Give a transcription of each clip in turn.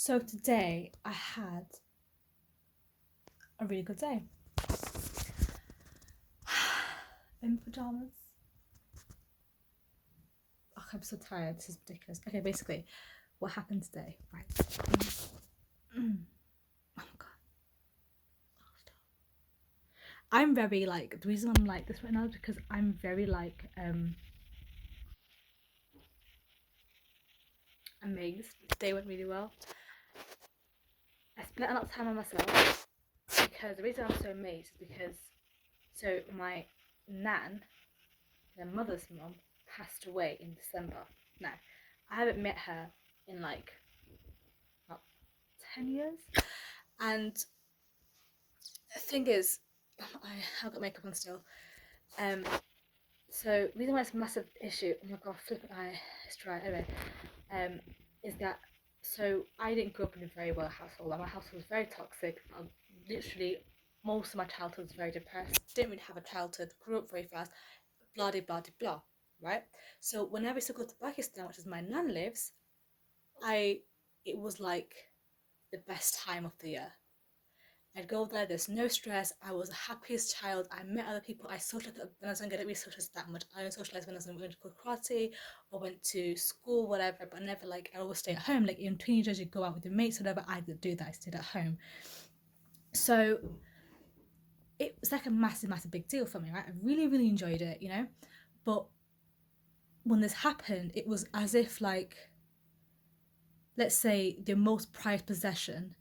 So today I had a really good day. In pajamas. Oh, I'm so tired. This is ridiculous. Okay, basically, what happened today? Right. Oh my god. Oh, stop. I'm very like the reason I'm like this right now is because I'm very like amazed. Today went really well. I spent a lot of time on myself because the reason I'm so amazed is because my nan, my mother's mum, passed away in December. Now, I haven't met her in like about 10 years. And the thing is, I've got makeup on still. So the reason why it's a massive issue, oh my god, flipping eye, it's dry, anyway, is that, so I didn't grow up in a very well household. Like, my household was very toxic. Literally, most of my childhood was very depressed. Didn't really have a childhood, grew up very fast, blah, blah, blah, blah, right? So whenever I used to go to Pakistan, which is my nan lives, it was like the best time of the year. I'd go there, there's no stress. I was the happiest child. I met other people. I socialized when I was younger. I didn't really socialize that much. I only socialized when I was going to karate or went to school, whatever, but never like I always stay at home. Like in teenagers, you go out with your mates, whatever. I didn't do that. I stayed at home. So it was like a massive, massive big deal for me, right? I really, really enjoyed it, you know? But when this happened, it was as if like, let's say your most prized possession,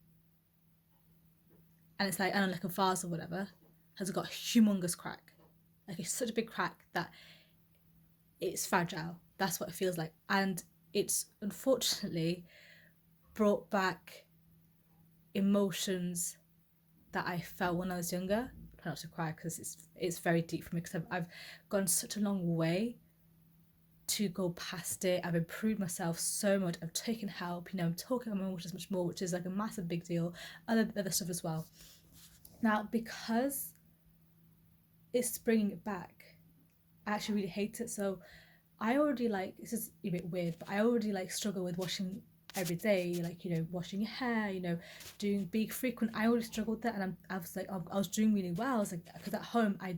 and it's like, I don't know, like a vase or whatever, has got a humongous crack. Like it's such a big crack that it's fragile. That's what it feels like. And it's unfortunately brought back emotions that I felt when I was younger. I try not to cry because it's very deep for me because I've gone such a long way to go past it. I've improved myself so much. I've taken help, you know, I'm talking about my emotions much more, which is like a massive big deal. Other stuff as well. Now, because it's bringing it back, I actually really hate it. So I already like, this is a bit weird, but I already like struggle with washing every day, like, you know, washing your hair, you know, doing big frequent. I already struggled with that, and I was like, I was doing really well. I was like, because at home I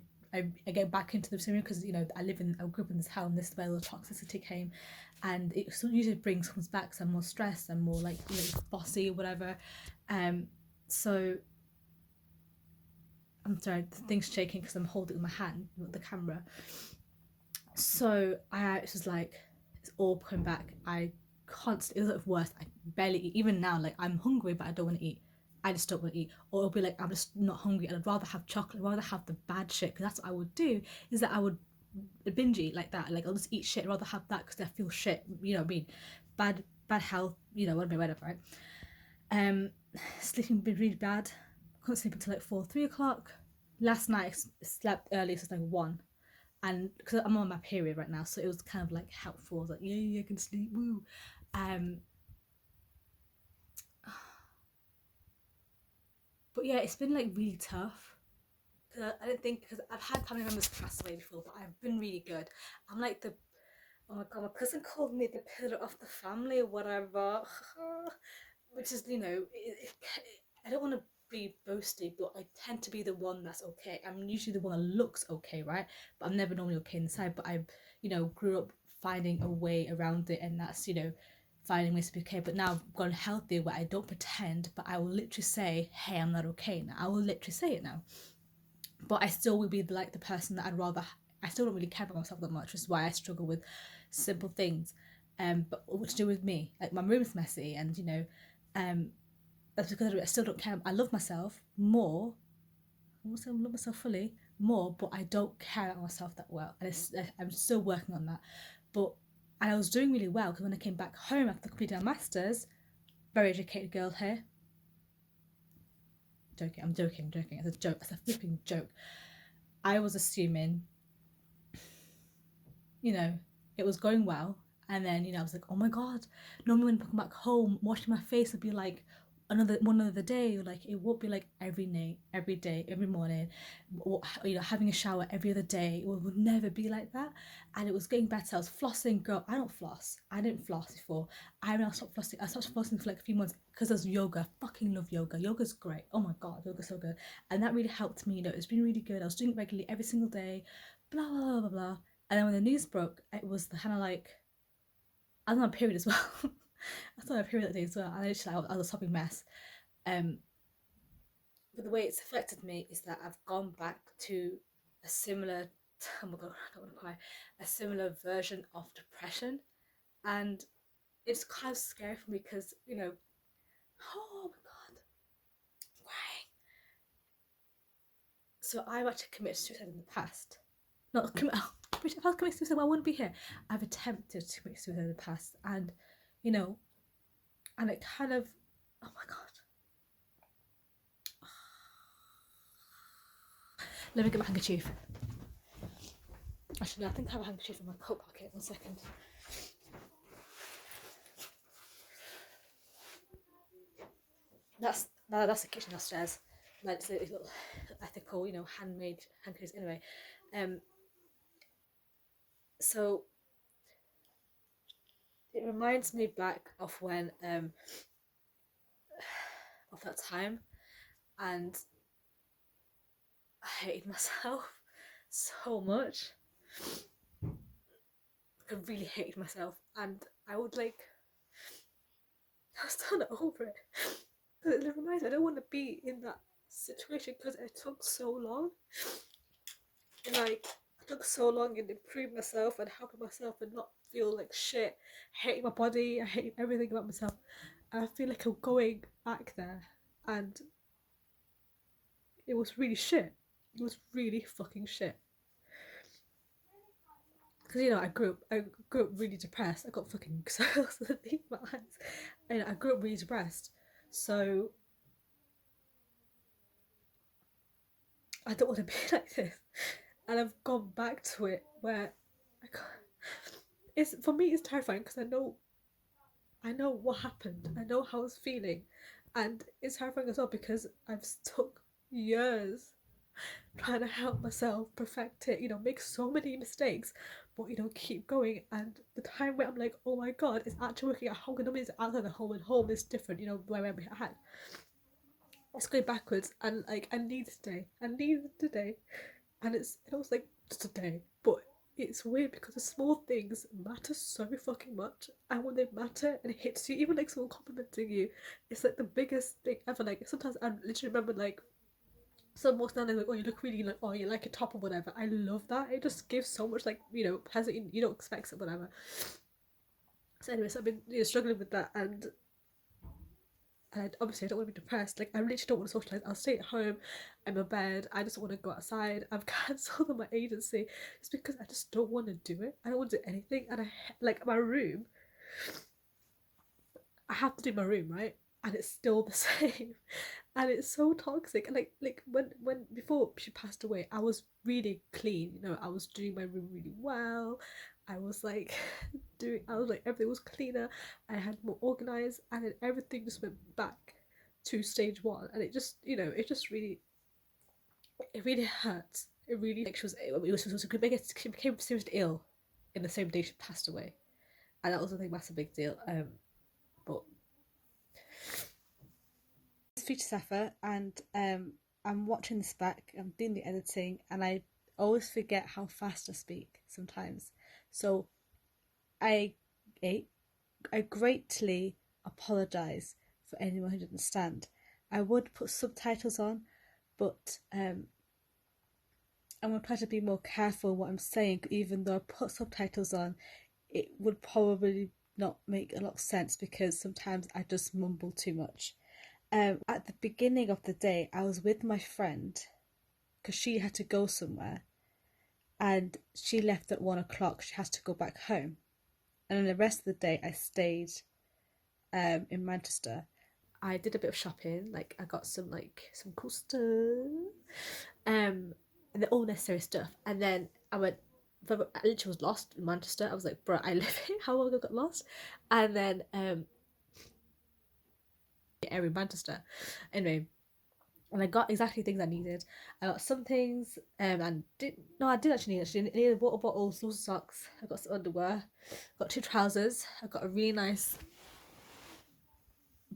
get back into the same room because, you know, I grew up in this house, and this is where the toxicity came, and it usually comes back. So I'm more stressed, I'm more like, you know, bossy or whatever. So I'm sorry, the thing's shaking because I'm holding it in my hand with the camera. So I was like, it's all coming back. I constantly, it was like worse. I barely eat. Even now, like I'm hungry, but I don't want to eat. I just don't want to eat. Or it'll be like, I'm just not hungry and I'd rather have chocolate, I'd rather have the bad shit. Because that's what I would do, is that I would binge eat like that. Like I'll just eat shit, I'd rather have that because I feel shit. You know what I mean? Bad health, you know, whatever, right? Sleeping been really bad. Couldn't sleep until like 3 o'clock. Last night I slept early, so it's like 1, and because I'm on my period right now, so it was kind of like helpful. I was like, yeah, I can sleep, woo. But yeah, it's been like really tough because I didn't think, because I've had family members pass away before, but I've been really good. I'm like the, oh my god, my cousin called me the pillar of the family or whatever, which is, you know, I don't want to be boasty, but I tend to be the one that's okay. I'm usually the one that looks okay, right? But I'm never normally okay inside. But I, you know, grew up finding a way around it, and that's, you know, finding ways to be okay. But now I've gone healthy where I don't pretend, but I will literally say, hey, I'm not okay now. I will literally say it now. But I still will be like the person that I still don't really care about myself that much, which is why I struggle with simple things. But what to do with me? Like my room's messy, and, you know, that's because I still don't care. I love myself more. I won't say I love myself fully more, but I don't care about myself that well, and I'm still working on that. But and I was doing really well because when I came back home after completing my masters, very educated girl here. Joking, I'm joking. It's a joke. It's a flipping joke. I was assuming, you know, it was going well, and then, you know, I was like, oh my god. Normally when I come back home, washing my face would be like, another one other day, like it won't be like every day, every morning, or having a shower every other day. It would never be like that. And it was getting better. I was flossing. Girl, I don't floss. I didn't floss before. I stopped flossing. I stopped flossing for like a few months because there's yoga. I fucking love yoga. Yoga's great. Oh my god, yoga's so good. And that really helped me. It's been really good. I was doing it regularly every single day. Blah blah blah blah blah. And then when the news broke, it was the kind of like, I was on a period as well. I was on a period that day as well. And I was a sopping mess. Um, but the way it's affected me is that I've gone back to a similar, oh my god, I don't want to cry, a similar version of depression. And it's kind of scary for me because, oh my god, why? So I've actually committed suicide in the past. Not commit, if I was committing suicide, I wouldn't be here. I've attempted to commit suicide in the past, and and it kind of, oh my god. Let me get my handkerchief. Actually, no, I think I have a handkerchief in my coat pocket. 1 second. That's the kitchen downstairs. Like it's a little ethical, handmade handkerchiefs. Anyway, so it reminds me back of when of that time, and I hated myself so much. I really hated myself, and I would like, I was still not over it. It reminds me, I don't want to be in that situation because it took so long. And like, I took so long in improving myself and helping myself and not feel like shit. I hated my body, I hated everything about myself. And I feel like I'm going back there, and it was really shit. It was really fucking shit. Because I grew up really depressed. I got fucking cells underneath my eyes, and I grew up really depressed. So I don't want to be like this, and I've gone back to it where I can't. It's, for me, it's terrifying because I know what happened. I know how I was feeling, and it's terrifying as well because I've took years trying to help myself perfect it. Make so many mistakes, but keep going. And the time where I'm like, oh my god, it's actually working at home. Because it's outside the home, and home is different. Where I'm at. It's going backwards, and like I need today, and it was like today, but it's weird because the small things matter so fucking much, and when they matter and it hits you, even like someone complimenting you, it's like the biggest thing ever. Like sometimes I literally remember like someone walks down and like, oh, you look really like, oh, you like a top or whatever. I love that. It just gives so much like pleasure. You don't expect it, whatever. So anyway, so I've been struggling with that, and obviously I don't want to be depressed. Like I literally don't want to socialize. I'll stay at home. I'm in bed. I just want to go outside. I've cancelled on my agency just because I just don't want to do it. I don't want to do anything. And I like my room. I have to do my room, right? And it's still the same. And it's so toxic. And like when before she passed away, I was really clean. I was doing my room really well. I was like everything was cleaner. I had more organized, and then everything just went back to stage one. And it really hurts. It really, like, she became seriously ill in the same day she passed away, and that was a massive big deal. But speech suffer, and I'm watching this back. I'm doing the editing, and I always forget how fast I speak sometimes. So I I greatly apologize for anyone who didn't understand. I would put subtitles on, but I'm gonna try to be more careful what I'm saying. Even though I put subtitles on, it would probably not make a lot of sense because sometimes I just mumble too much. At the beginning of the day, I was with my friend because she had to go somewhere, and she left at 1 o'clock. She has to go back home, and then the rest of the day I stayed in Manchester. I did a bit of shopping. Like I got some cool stuff, and the all necessary stuff. And then I literally was lost in Manchester. I was like, bro, I live here. How long I got lost? And then area in Manchester. Anyway, and I got exactly things I needed. I got some things, and I did actually need. I needed water bottles, lots of socks. I got some underwear, got 2 trousers. I got a really nice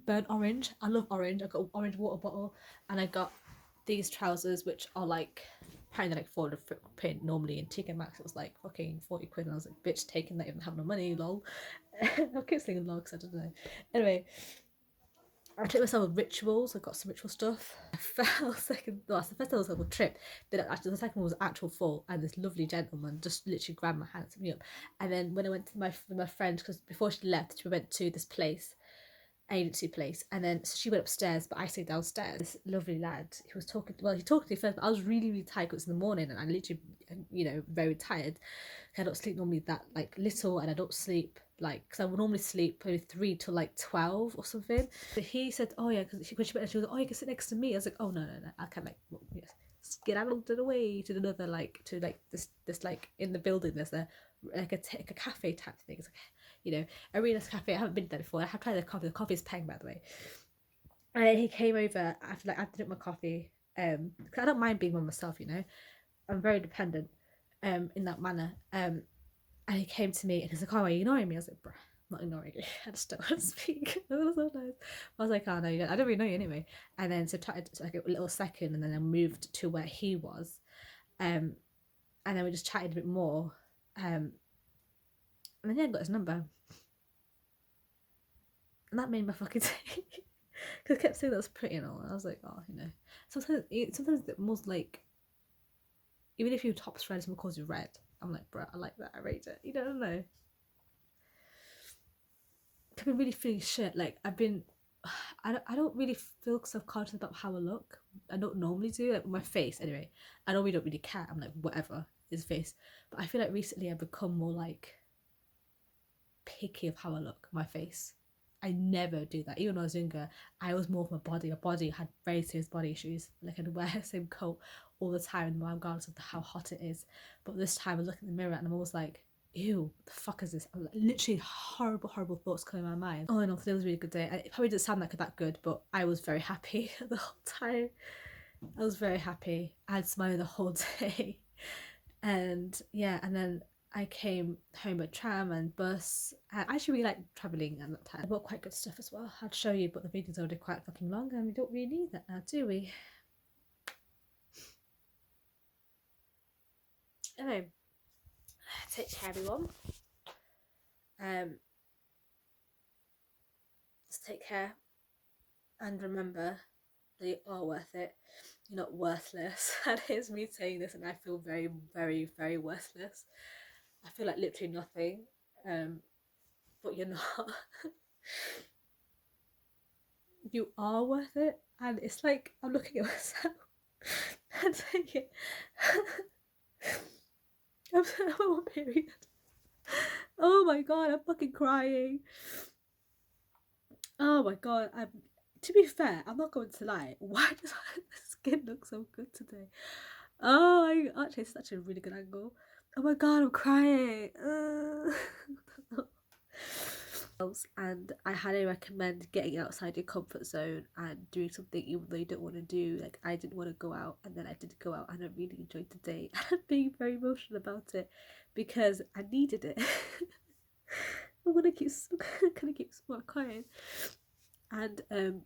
burnt orange. I love orange. I got an orange water bottle, and I got these trousers, which are like apparently like 400 print normally. In TK Maxx it was like fucking 40 quid, and I was like, bitch, taking that, even have no money, lol. I keep saying lol because I don't know. Anyway, I took myself with rituals. I got some ritual stuff. I fell second. Well, the first time was like a trip. Then actually the second one was actual fall, and this lovely gentleman just literally grabbed my hand and set me up. And then when I went to my friend, because before she left, we went to this place, agency place, and then so she went upstairs, but I stayed downstairs. This lovely lad, he was talking. Well, he talked to me first, but I was really really tired because it was in the morning, and I literally, very tired. I don't sleep normally that like little, and I don't sleep like, because I would normally sleep probably 3 till like 12 or something. But he said, oh yeah, because when she went, she was like, oh, you can sit next to me. I was like, oh no, I can't, like, well, yes, get out of the way to another, like, to like this like in the building there's a like a cafe type thing. It's like, a really nice cafe. I haven't been there before. I have tried the coffee. The coffee is peng, by the way. And he came over after I drink my coffee. Cause I don't mind being by myself. I'm very dependent. In that manner. And he came to me and he's like, "Oh, are you ignoring me?" I was like, "Bruh, I'm not ignoring you. I just don't want to speak." That was so nice. I was like, "Oh no, I don't really know you anyway." And then so chatted like a little second, and then I moved to where he was, and then we just chatted a bit more, and then I got his number. And that made my fucking day. Because I kept saying that was pretty and all. And I was like, oh, sometimes the most like, even if your top's red, someone calls you red. I'm like, bro, I like that. I rate it. I don't know. I've been really feeling shit. Like, I don't really feel self-conscious about how I look. I don't normally do. Like, my face, anyway. I know we don't really care. I'm like, whatever, his face. But I feel like recently I've become more like picky of how I look, my face. I never do that. Even when I was younger, I was more of my body. My body had very serious body issues. Like, I'd wear the same coat all the time, regardless of how hot it is. But this time I look in the mirror and I'm always like, ew, what the fuck is this? I'm like, literally horrible, horrible thoughts coming in my mind. Oh no, today was a really good day. It probably didn't sound like that good, but I was very happy the whole time. I was very happy. I had smiled the whole day. And yeah, and then I came home by tram and bus. I actually really like travelling at that time. I bought quite good stuff as well. I'd show you, but the video's already quite fucking long and we don't really need that now, do we? Anyway, take care everyone. Just take care and remember that you are worth it. You're not worthless. And it's me saying this and I feel very, very, very worthless. I feel like literally nothing. But you're not. You are worth it. And it's like I'm looking at myself and thinking, I'm on period. Oh my god, I'm fucking crying. Oh my god, to be fair, I'm not going to lie. Why does my skin look so good today? Oh, actually, it's such a really good angle. Oh my god, I'm crying. And I highly recommend getting outside your comfort zone and doing something even though you don't want to do. Like, I didn't want to go out, and then I did go out and I really enjoyed the day. And I'm being very emotional about it because I needed it. I'm gonna keep crying. And I don't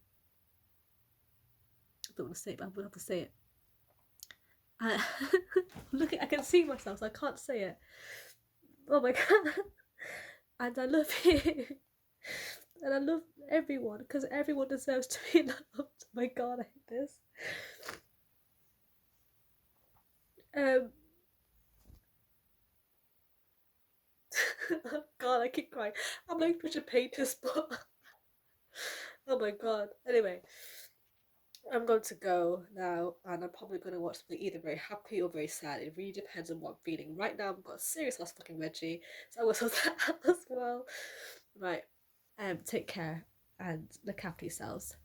want to say it, but I'm gonna have to say it. Look, I can see myself, so I can't say it. Oh my god. And I love you. And I love everyone, because everyone deserves to be loved. Oh my god, I hate this. Oh god, I keep crying. I'm like such a painter's book. Oh my god. Anyway, I'm going to go now, and I'm probably going to watch something either very happy or very sad. It really depends on what I'm feeling. Right now, I've got a serious ass fucking veggie, so I will sort that out as well. Right. Take care and look after yourselves.